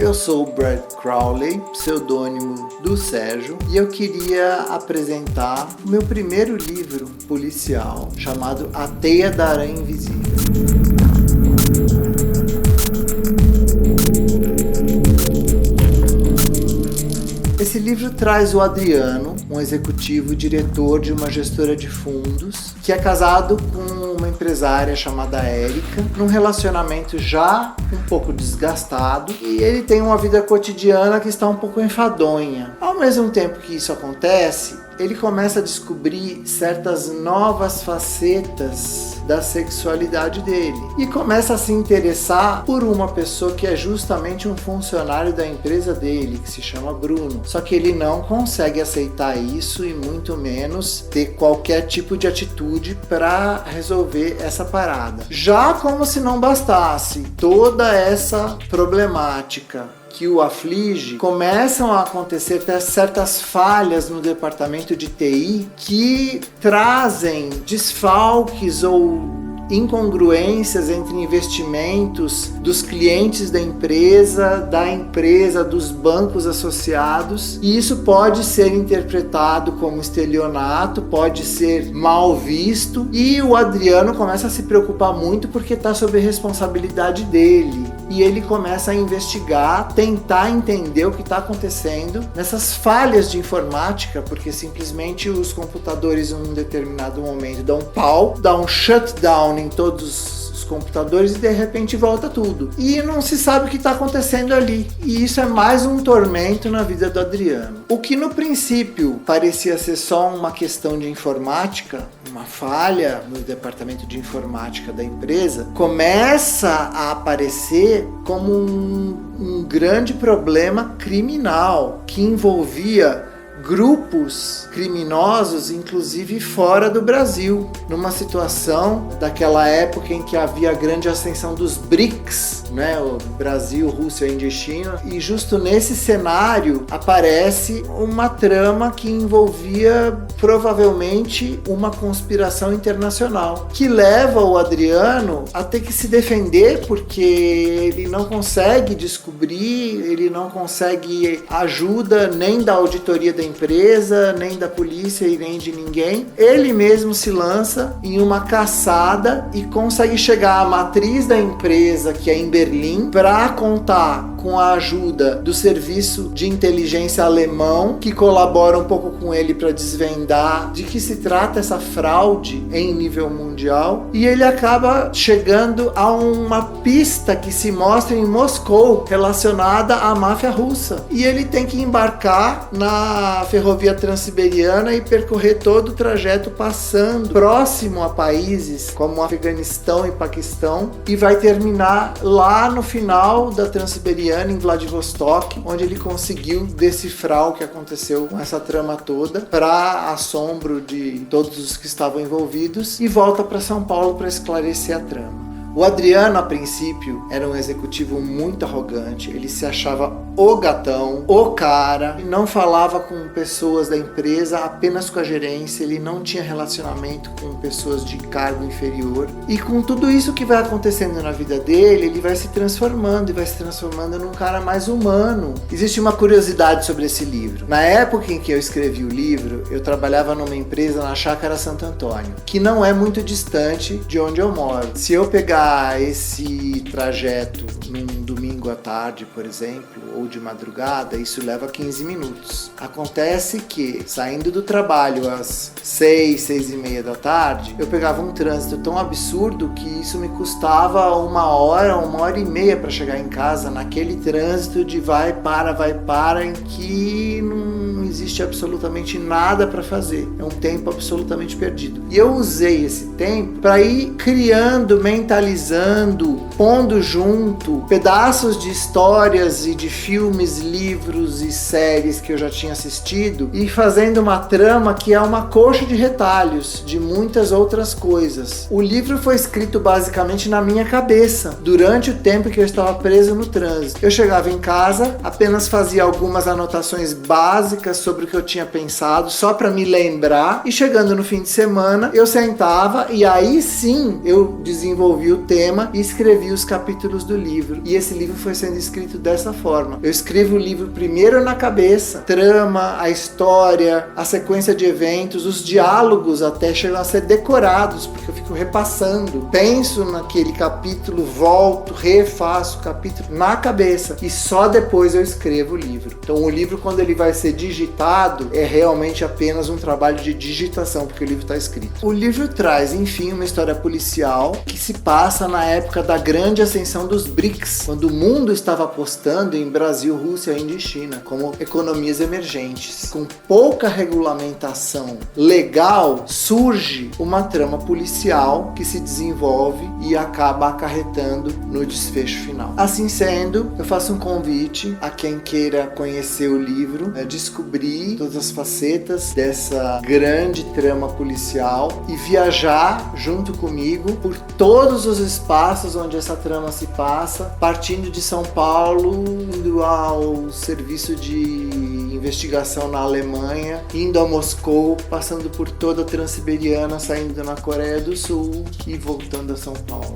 Eu sou o Brad Crowley, pseudônimo do Sérgio, e eu queria apresentar o meu primeiro livro policial, chamado A Teia da Aranha Invisível. Esse livro traz o Adriano, um executivo diretor de uma gestora de fundos, que é casado com uma empresária chamada Érica, num relacionamento já um pouco desgastado, e ele tem uma vida cotidiana que está um pouco enfadonha. Ao mesmo tempo que isso acontece, ele começa a descobrir certas novas facetas da sexualidade dele e começa a se interessar por uma pessoa que é justamente um funcionário da empresa dele, que se chama Bruno. Só que ele não consegue aceitar isso e muito menos ter qualquer tipo de atitude para resolver essa parada. Já como se não bastasse toda essa problemática que o aflige, começam a acontecer certas falhas no departamento de TI que trazem desfalques ou incongruências entre investimentos dos clientes da empresa, dos bancos associados, e isso pode ser interpretado como estelionato, pode ser mal visto, e o Adriano começa a se preocupar muito porque está sob a responsabilidade dele, e ele começa a investigar, tentar entender o que está acontecendo nessas falhas de informática, porque simplesmente os computadores em um determinado momento dão pau, dá um shutdown em todos os computadores e de repente volta tudo. E não se sabe o que está acontecendo ali. E isso é mais um tormento na vida do Adriano. O que no princípio parecia ser só uma questão de informática, uma falha no departamento de informática da empresa, começa a aparecer como um grande problema criminal que envolvia grupos criminosos, inclusive fora do Brasil, numa situação daquela época em que havia a grande ascensão dos BRICS, né? O Brasil, Rússia, Índia e China, e justo nesse cenário aparece uma trama que envolvia provavelmente uma conspiração internacional, que leva o Adriano a ter que se defender porque ele não consegue descobrir, ele não consegue ajuda nem da auditoria da empresa, nem da polícia e nem de ninguém. Ele mesmo se lança em uma caçada e consegue chegar à matriz da empresa, que é em Berlim, para contar com a ajuda do serviço de inteligência alemão, que colabora um pouco com ele para desvendar de que se trata essa fraude em nível mundial, e ele acaba chegando a uma pista que se mostra em Moscou relacionada à máfia russa, e ele tem que embarcar na ferrovia transiberiana e percorrer todo o trajeto passando próximo a países como Afeganistão e Paquistão, e vai terminar lá no final da Transiberiana, em Vladivostok, onde ele conseguiu decifrar o que aconteceu com essa trama toda, para assombro de todos os que estavam envolvidos, e volta para São Paulo para esclarecer a trama. O Adriano, a princípio, era um executivo muito arrogante, ele se achava o gatão, o cara, não falava com pessoas da empresa, apenas com a gerência, ele não tinha relacionamento com pessoas de cargo inferior, e com tudo isso que vai acontecendo na vida dele, ele vai se transformando e vai se transformando num cara mais humano. Existe uma curiosidade sobre esse livro. Na época em que eu escrevi o livro, eu trabalhava numa empresa na Chácara Santo Antônio, que não é muito distante de onde eu moro. Se eu pegar esse trajeto num domingo à tarde, por exemplo, ou de madrugada, isso leva 15 minutos. Acontece que, saindo do trabalho às 6h30 da tarde, eu pegava um trânsito tão absurdo que isso me custava 1h e meia para chegar em casa, naquele trânsito de vai, para, em que não existe absolutamente nada para fazer. É um tempo absolutamente perdido. E eu usei esse tempo para ir criando, mentalizando, pondo junto pedaços de histórias e de filmes, livros e séries que eu já tinha assistido, e fazendo uma trama que é uma coxa de retalhos de muitas outras coisas. O livro foi escrito basicamente na minha cabeça, durante o tempo que eu estava preso no trânsito. Eu chegava em casa, apenas fazia algumas anotações básicas sobre o que eu tinha pensado, só para me lembrar, e chegando no fim de semana, eu sentava e aí sim eu desenvolvi o tema e escrevi os capítulos do livro. E esse livro foi sendo escrito dessa forma. Eu escrevo o livro primeiro na cabeça, trama, a história, a sequência de eventos, os diálogos até chegam a ser decorados, porque eu fico repassando, penso naquele capítulo, volto, refaço o capítulo na cabeça e só depois eu escrevo o livro. Então o livro, quando ele vai ser digitado, é realmente apenas um trabalho de digitação, porque o livro está escrito. O livro traz, enfim, uma história policial que se passa na época da grande ascensão dos BRICS, quando o mundo estava apostando em Brasil, Rússia, Índia e China como economias emergentes. Com pouca regulamentação legal, surge uma trama policial que se desenvolve e acaba acarretando no desfecho final. Assim sendo, eu faço um convite a quem queira conhecer o livro, descobrir todas as facetas dessa grande trama policial e viajar junto comigo por todos os espaços onde essa trama se passa, partindo de São Paulo, indo ao serviço de investigação na Alemanha, indo a Moscou, passando por toda a Transiberiana, saindo na Coreia do Sul e voltando a São Paulo.